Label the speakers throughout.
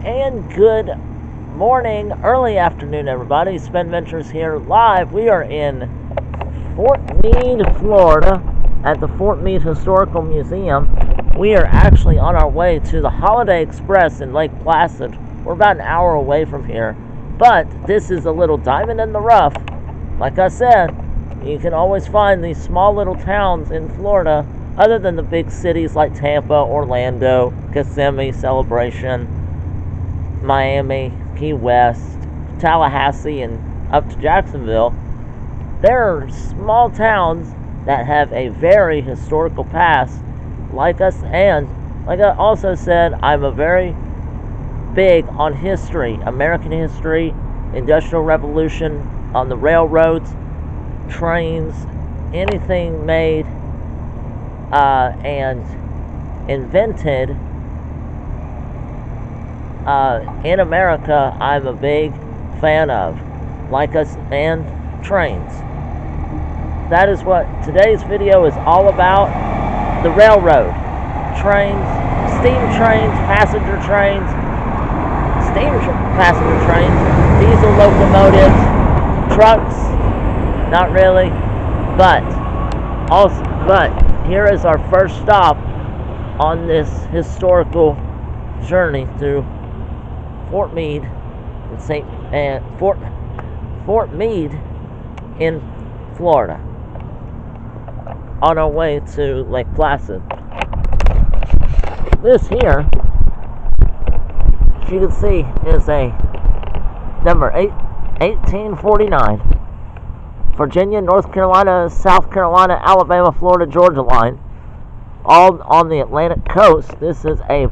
Speaker 1: And good morning, early afternoon, everybody. Spend Ventures here live. We are in Fort Meade, Florida, at the Fort Meade Historical Museum. We are actually on our way to the Holiday Express in Lake Placid. We're about an hour away from here, but this is a little diamond in the rough. Like I said, you can always find these small little towns in Florida, other than the big cities like Tampa, Orlando, Kissimmee, Celebration, Miami, Key West, Tallahassee, and up to Jacksonville. There are small towns that have a very historical past, like us. And like I also said, I'm a very big on history, American history, Industrial Revolution, on the railroads, trains, anything made and invented in America, I'm a big fan of, like us, and trains. That is what today's video is all about. The railroad, trains, steam trains, passenger trains, passenger trains, diesel locomotives, trucks, not really, but here is our first stop on this historical journey through Fort Meade Fort Meade in Florida, on our way to Lake Placid. This here, as you can see, is a number 1849 Virginia, North Carolina, South Carolina, Alabama, Florida, Georgia line, all on the Atlantic coast. This is a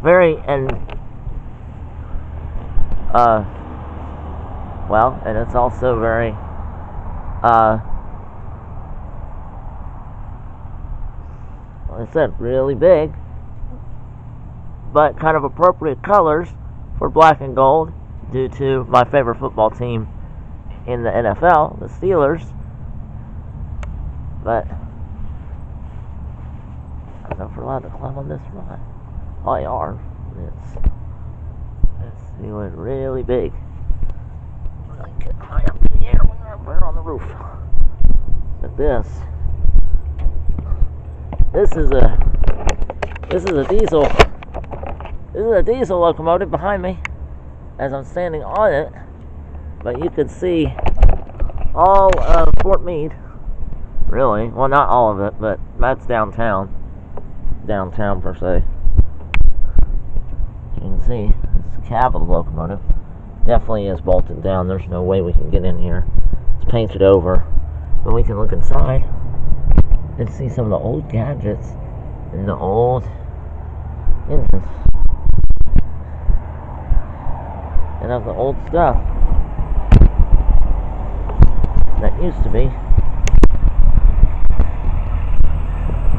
Speaker 1: very and it's also very like I said, really big, but kind of appropriate colors for black and gold due to my favorite football team in the NFL, the Steelers. But I don't know if we're allowed to climb on this or not. Oh, you are. It's really big. I get high up in the air when we're on the roof. But this is a diesel locomotive behind me as I'm standing on it. But you can see all of Fort Meade, really. Well, not all of it, but that's downtown per se. You can see this cab of the locomotive definitely is bolted down. There's no way we can get in here. It's painted over, but we can look inside and see some of the old gadgets and the old engines and of the old stuff that used to be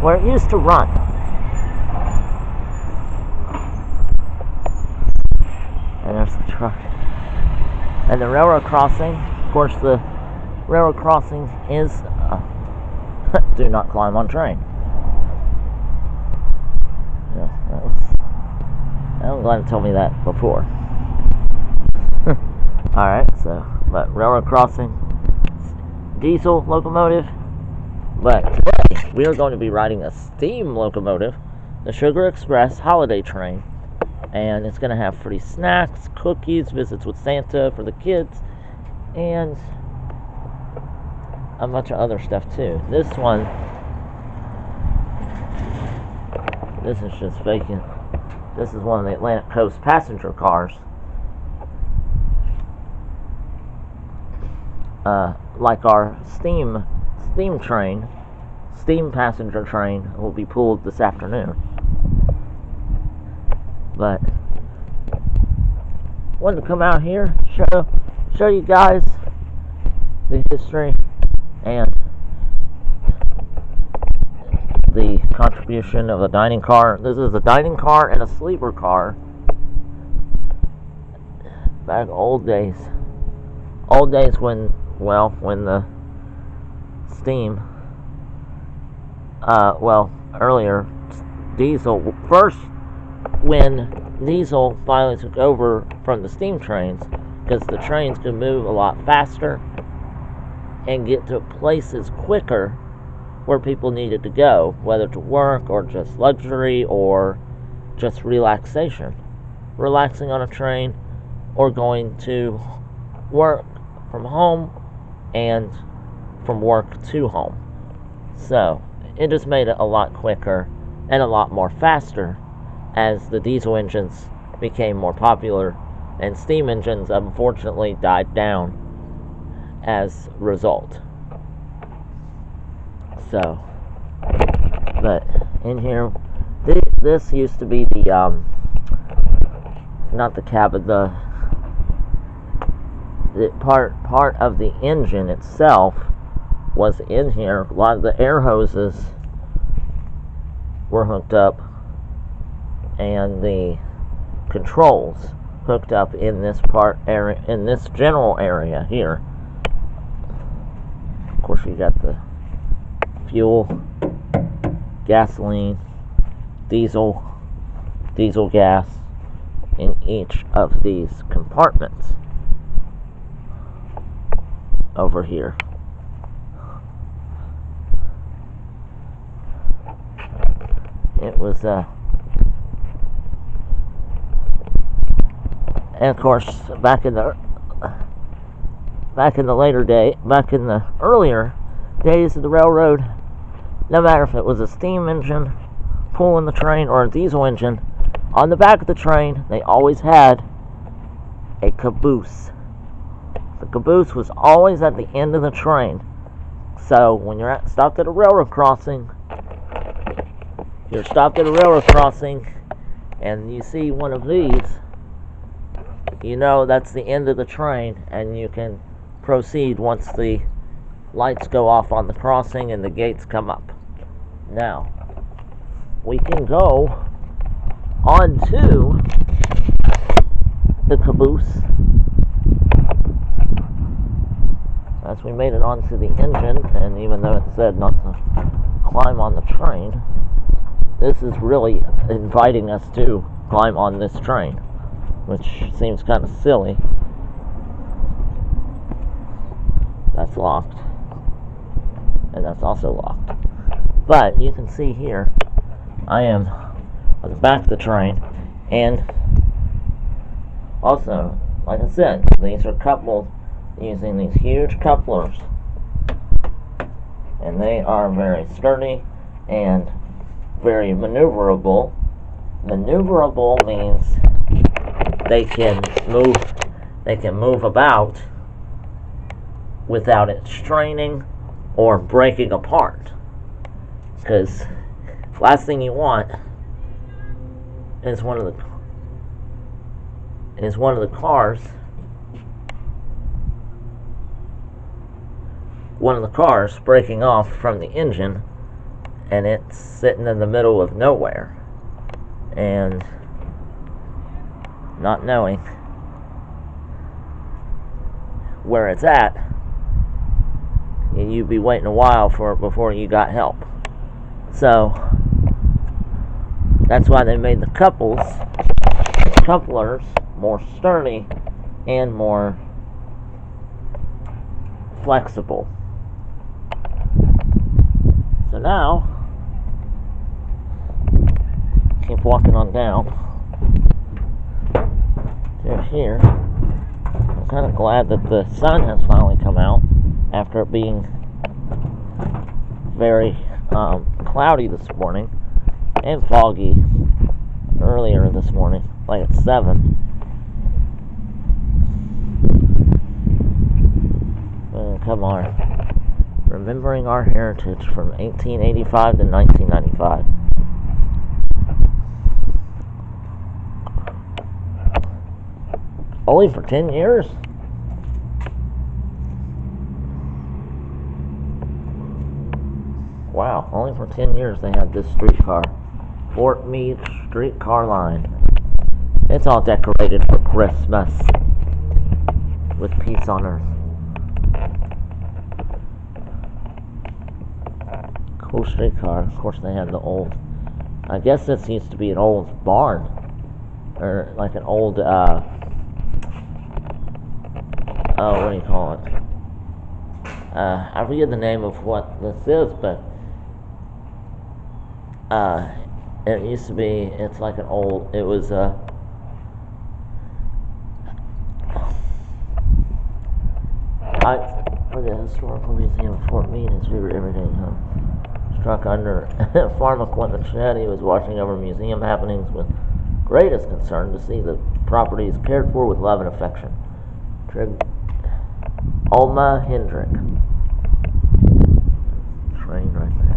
Speaker 1: where it used to run. And there's the truck. And the railroad crossing, of course, the railroad crossing is do not climb on train. Yeah, I'm glad you told me that before. Alright, but railroad crossing, diesel locomotive. But today we are going to be riding a steam locomotive, the Sugar Express holiday train, and it's going to have free snacks, cookies, visits with Santa for the kids, and a bunch of other stuff too. This is just vacant. This is one of the Atlantic Coast passenger cars. Like our steam passenger train will be pulled this afternoon. But wanted to come out here, show you guys the history and the contribution of the dining car. This is a dining car and a sleeper car. Back old days when the steam, earlier diesel, first when diesel finally took over from the steam trains because the trains could move a lot faster and get to places quicker where people needed to go, whether to work or just luxury or just relaxation. Relaxing on a train or going to work from home and from work to home. So it just made it a lot quicker and a lot more faster as the diesel engines became more popular and steam engines unfortunately died down as a result. So, but in here, this used to be the not the cabin, the part of the engine itself was in here. A lot of the air hoses were hooked up, and the controls hooked up in this part area, in this general area here. Of course, you got the fuel, gasoline, diesel gas in each of these compartments over here. It was and of course back in the earlier days of the railroad, no matter if it was a steam engine pulling the train or a diesel engine, on the back of the train they always had a caboose. The caboose was always at the end of the train. So when you're stopped at a railroad crossing, and you see one of these, you know that's the end of the train, and you can proceed once the lights go off on the crossing and the gates come up. Now, we can go onto the caboose as we made it onto the engine, and even though it said not to climb on the train, this is really inviting us to climb on this train, which seems kind of silly. That's locked, and that's also locked. But you can see here, I am on the back of the train, and also, like I said, these are coupled using these huge couplers, and they are very sturdy and very maneuverable. Maneuverable means they can move about without it straining or breaking apart. Because last thing you want is one of the cars breaking off from the engine, and it's sitting in the middle of nowhere and not knowing where it's at, and you'd be waiting a while for it before you got help. So that's why they made the couplers more sturdy and more flexible. So now, keep walking on down to here. I'm kind of glad that the sun has finally come out after it being very cloudy this morning and foggy earlier this morning, like at 7. Come on. Remembering our heritage from 1885 to 1995. Only for 10 years? Wow, only for 10 years they had this streetcar. Fort Meade streetcar line. It's all decorated for Christmas with peace on earth. Cool streetcar. Of course they had the old, I guess this used to be an old barn or like an old, oh, what do you call it? I forget the name of what this is, but it used to be, it's like an old, it was for the Historical Museum of Fort Meade, his favorite everyday home. Struck under a farm equipment shed, he was watching over museum happenings with greatest concern to see the properties cared for with love and affection. Alma Hendrick. Train right there.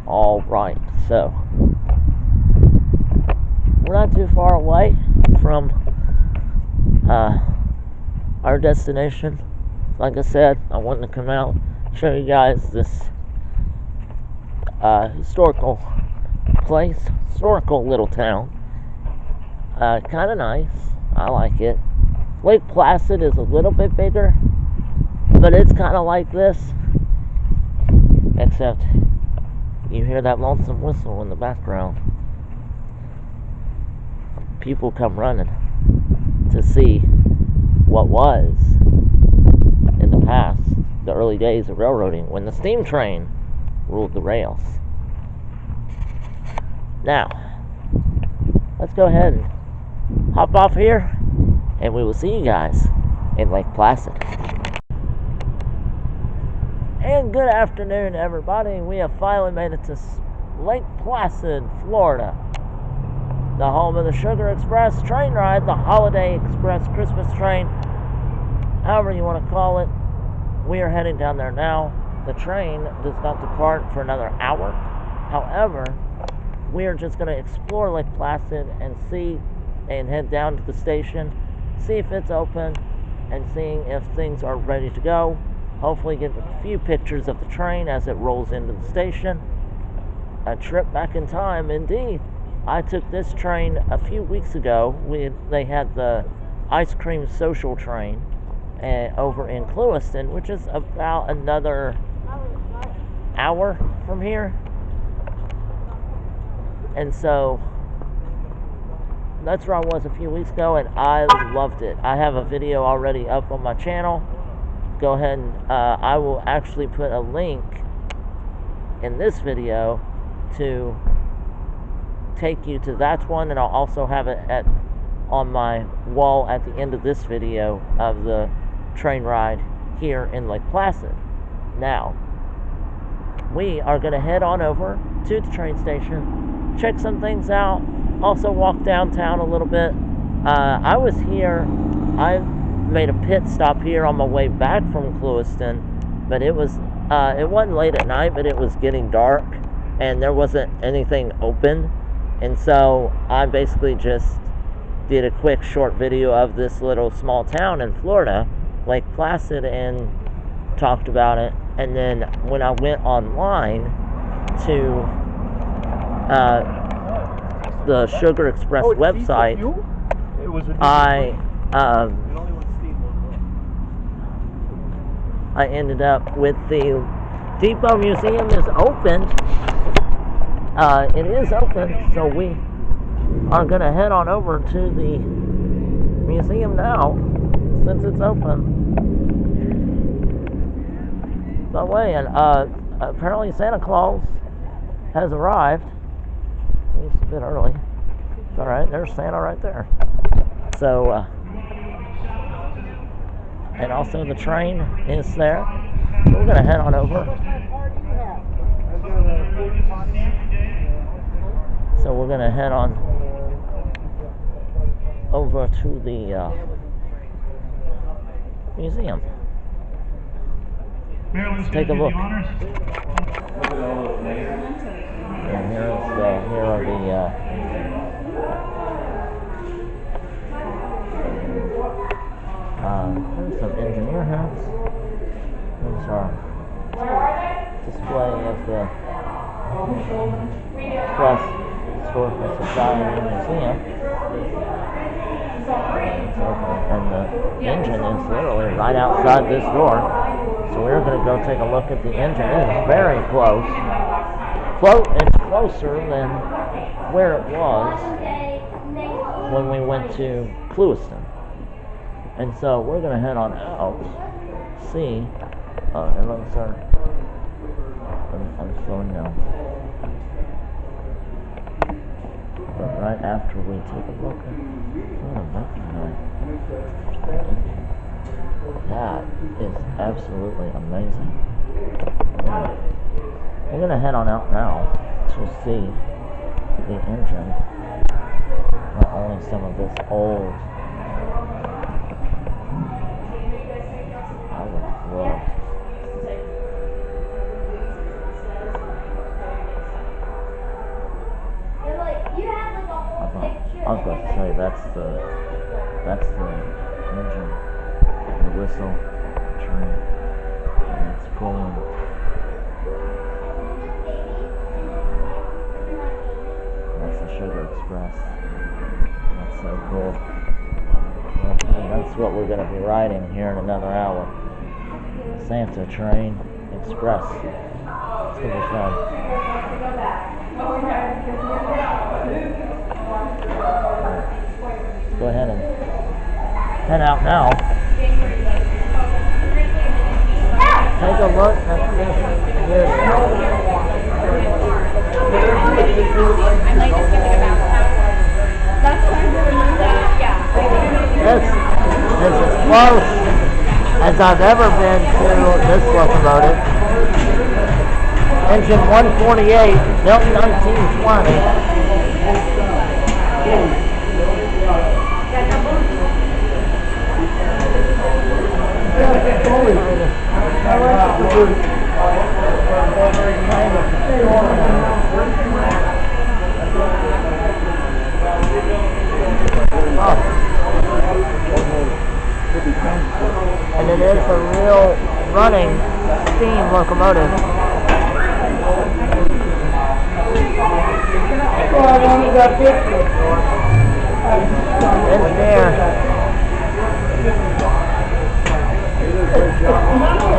Speaker 1: Alright, so we're not too far away from our destination. Like I said, I wanted to come out, show you guys this historical place, historical little town. Kind of nice. I like it. Lake Placid is a little bit bigger, but it's kind of like this, except you hear that lonesome whistle in the background. People come running to see what was in the past, the early days of railroading, when the steam train ruled the rails. Now, let's go ahead and hop off here, and we will see you guys in Lake Placid. And good afternoon, everybody. We have finally made it to Lake Placid, Florida, the home of the Sugar Express train ride, the Holiday Express Christmas train, however you want to call it. We are heading down there now. The train does not depart for another hour. However, we are just going to explore Lake Placid and see, and head down to the station, see if it's open, and seeing if things are ready to go. Hopefully get a few pictures of the train as it rolls into the station. A trip back in time, indeed. I took this train a few weeks ago. They had the ice cream social train over in Clewiston, which is about another hour from here. And so that's where I was a few weeks ago, and I loved it. I have a video already up on my channel. Go ahead and I will actually put a link in this video to take you to that one, and I'll also have it on my wall at the end of this video of the train ride here in Lake Placid. Now, we are going to head on over to the train station, check some things out, also walk downtown a little bit. I was here, I made a pit stop here on my way back from Clewiston, but it wasn't late at night, but it was getting dark and there wasn't anything open, and so I basically just did a quick short video of this little small town in Florida, Lake Placid, and talked about it. And then when I went online to the Sugar Express website, I ended up with the Depot Museum is open. It is open, so we are going to head on over to the museum now, since it's open. That way, and apparently Santa Claus has arrived. He's a bit early. It's alright, there's Santa right there. So, and also the train is there. So we're going to head on over. So we're going to head on over to the museum. Let's take a look. And here are the there's some engineer hats. These are display of the Express Historical Society Museum. And the engine is literally right outside this door. So we're going to go take a look at the engine. It is very close. It's closer than where it was when we went to Clewiston. And so we're going to head on out, see, everyone start, I'm slowing down. But right after we take a look at that is absolutely amazing. Yeah. We're going to head on out now to see the engine, not only some of this old, I would love, I was about to say that's the engine, the whistle train, and it's pulling. That's the Sugar Express. That's so cool. Well, and that's what we're going to be riding here in another hour. Santa Train Express. It's going to be fun. Go ahead and head out now. Take a look at this. This is as close as I've ever been to this locomotive. Engine 148, built in 1920. And it is a real running steam locomotive. It's there.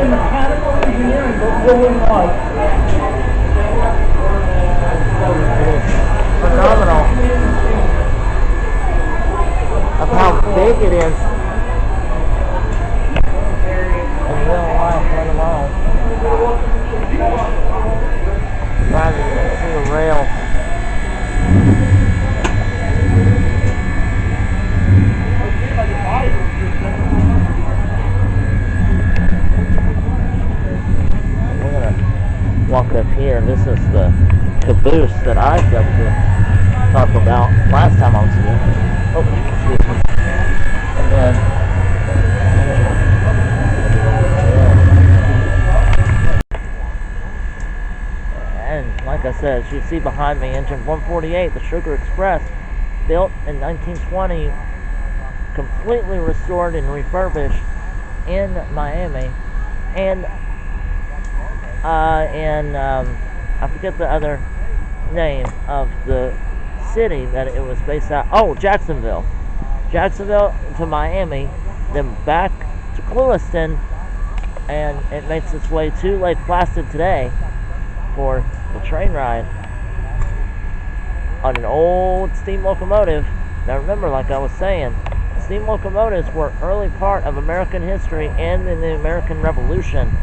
Speaker 1: Mechanical engineering, but really nice. Phenomenal of how big it is in real life, let alone driving through the rail. Walk up here. This is the caboose that I got to talk about last time I was here. Oh, excuse me. And then, and like I said, as you see behind me, engine 148, the Sugar Express, built in 1920, completely restored and refurbished in Miami, and I forget the other name of the city that it was based out. Oh, Jacksonville to Miami, then back to Clewiston, and it makes its way to Lake Placid today for the train ride on an old steam locomotive. Now remember, like I was saying, steam locomotives were early part of American history and in the American Revolution.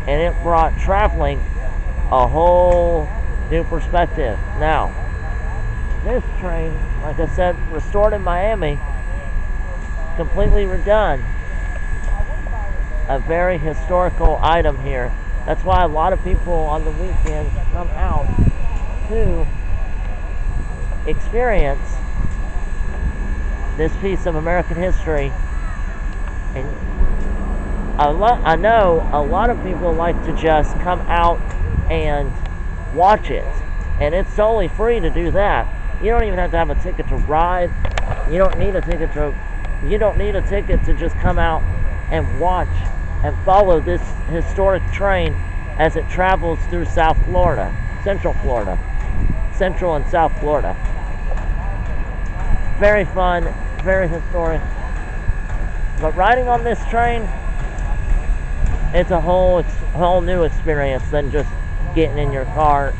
Speaker 1: And it brought traveling a whole new perspective. Now, this train, like I said, restored in Miami, completely redone. A very historical item here. That's why a lot of people on the weekends come out to experience this piece of American history. And I know a lot of people like to just come out and watch it, and it's totally free to do that. You don't even have to have a ticket to ride. You don't need a ticket to just come out and watch and follow this historic train as it travels through Central and South Florida. Very fun, very historic. But riding on this train, it's a whole new experience than just getting in your car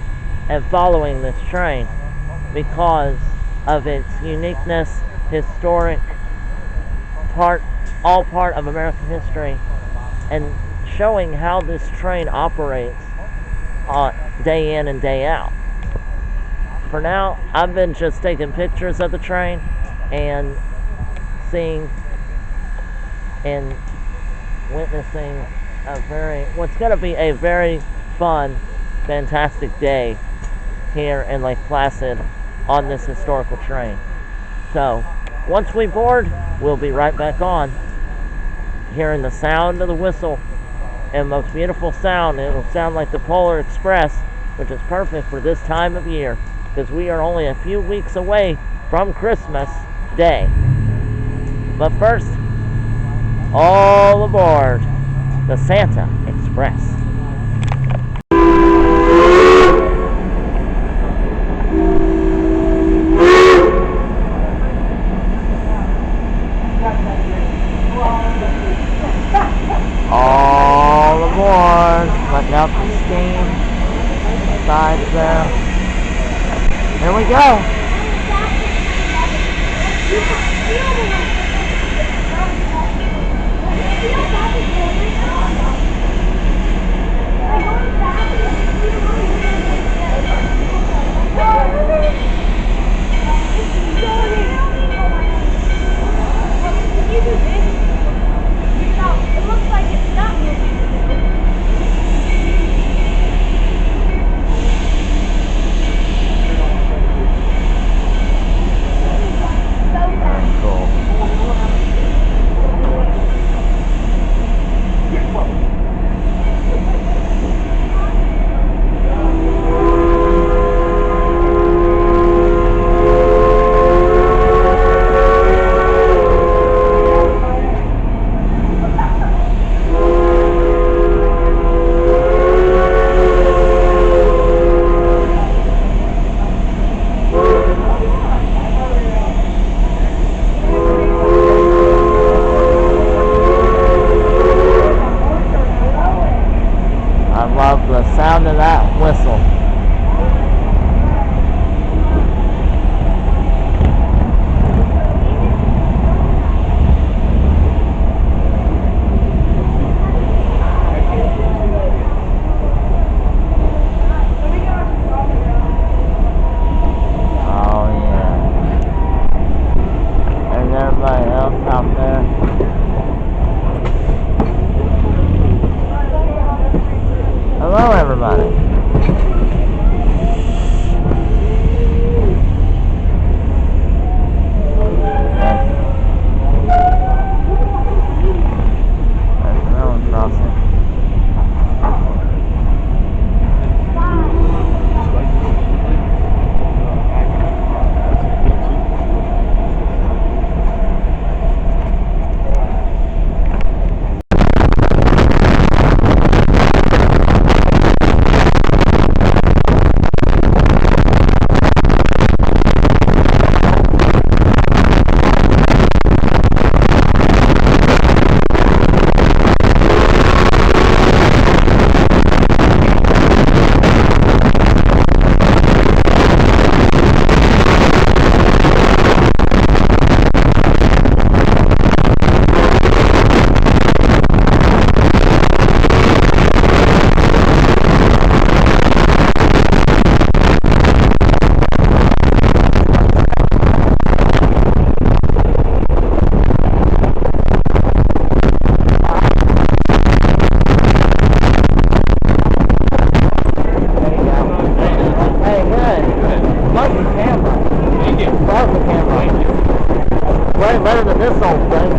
Speaker 1: and following this train. because of its uniqueness, historic part, all part of American history, and showing how this train operates day in and day out. For now, I've been just taking pictures of the train and seeing and witnessing what's going to be a very fun, fantastic day here in Lake Placid on this historical train. So, once we board, we'll be right back on, hearing the sound of the whistle, and most beautiful sound. It'll sound like the Polar Express, which is perfect for this time of year, because we are only a few weeks away from Christmas Day. But first, all aboard the Santa Express. All aboard, letting out the steam, sides there. Here we go.
Speaker 2: It looks like it's not moving.
Speaker 1: Sound of that whistle. Oh yeah. There's everybody else out there. Hello everybody. Way better than this old thing.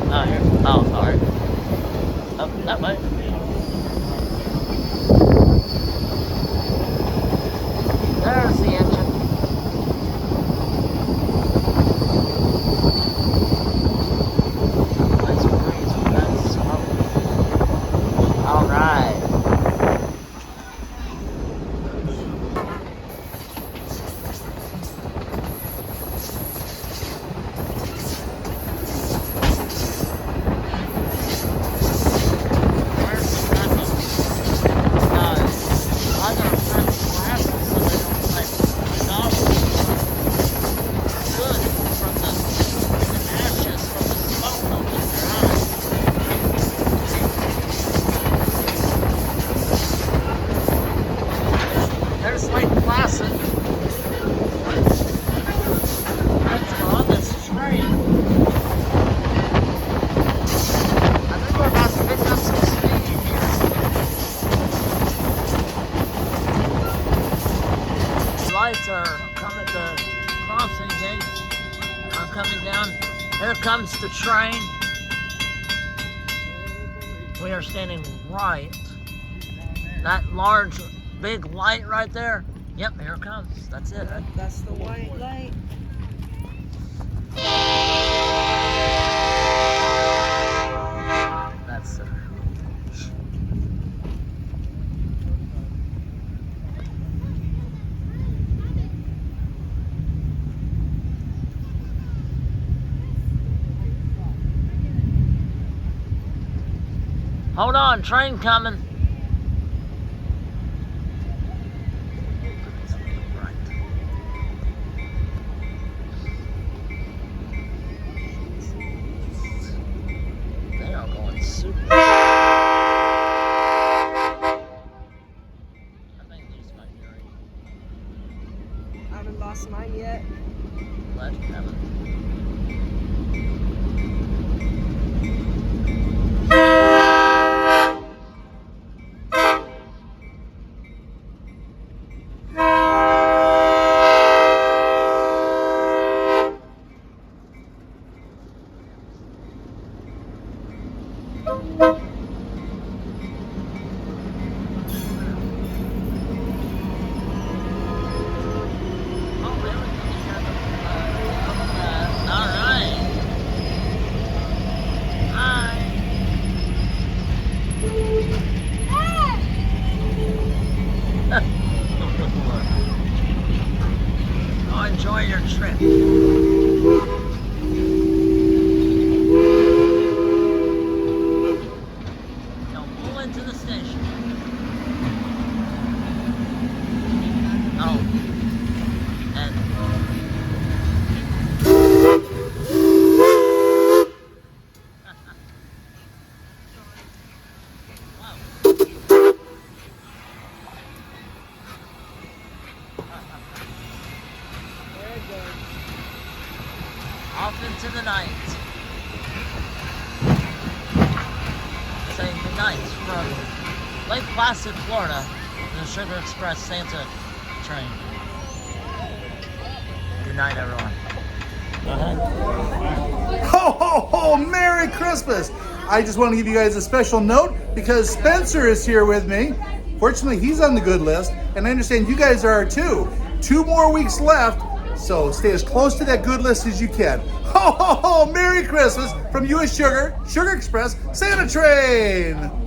Speaker 1: Oh, here. Oh, sorry. Oh, that way. There's the engine. Nice breeze with that smoke. Alright. missed the train. We are standing right. That large, big light right there. Yep, here it comes. That's it.
Speaker 3: That's the white light.
Speaker 1: That's it. Hold on, train coming. They are going super. I think these might be right.
Speaker 3: I haven't lost mine yet.
Speaker 1: Glad you haven't. Oh, enjoy your trip. Now pull into the station. Oh. And
Speaker 3: Very good.
Speaker 1: off into the night. Saying goodnight from Lake Placid, Florida, in the Sugar Express Santa train. Good night, everyone. Go ahead.
Speaker 4: Ho, ho, ho! Merry Christmas! I just want to give you guys a special note because Spencer is here with me. Fortunately, he's on the good list, and I understand you guys are too. 2 more weeks left, so stay as close to that good list as you can. Ho, ho, ho! Merry Christmas from U.S. Sugar Express Santa Train!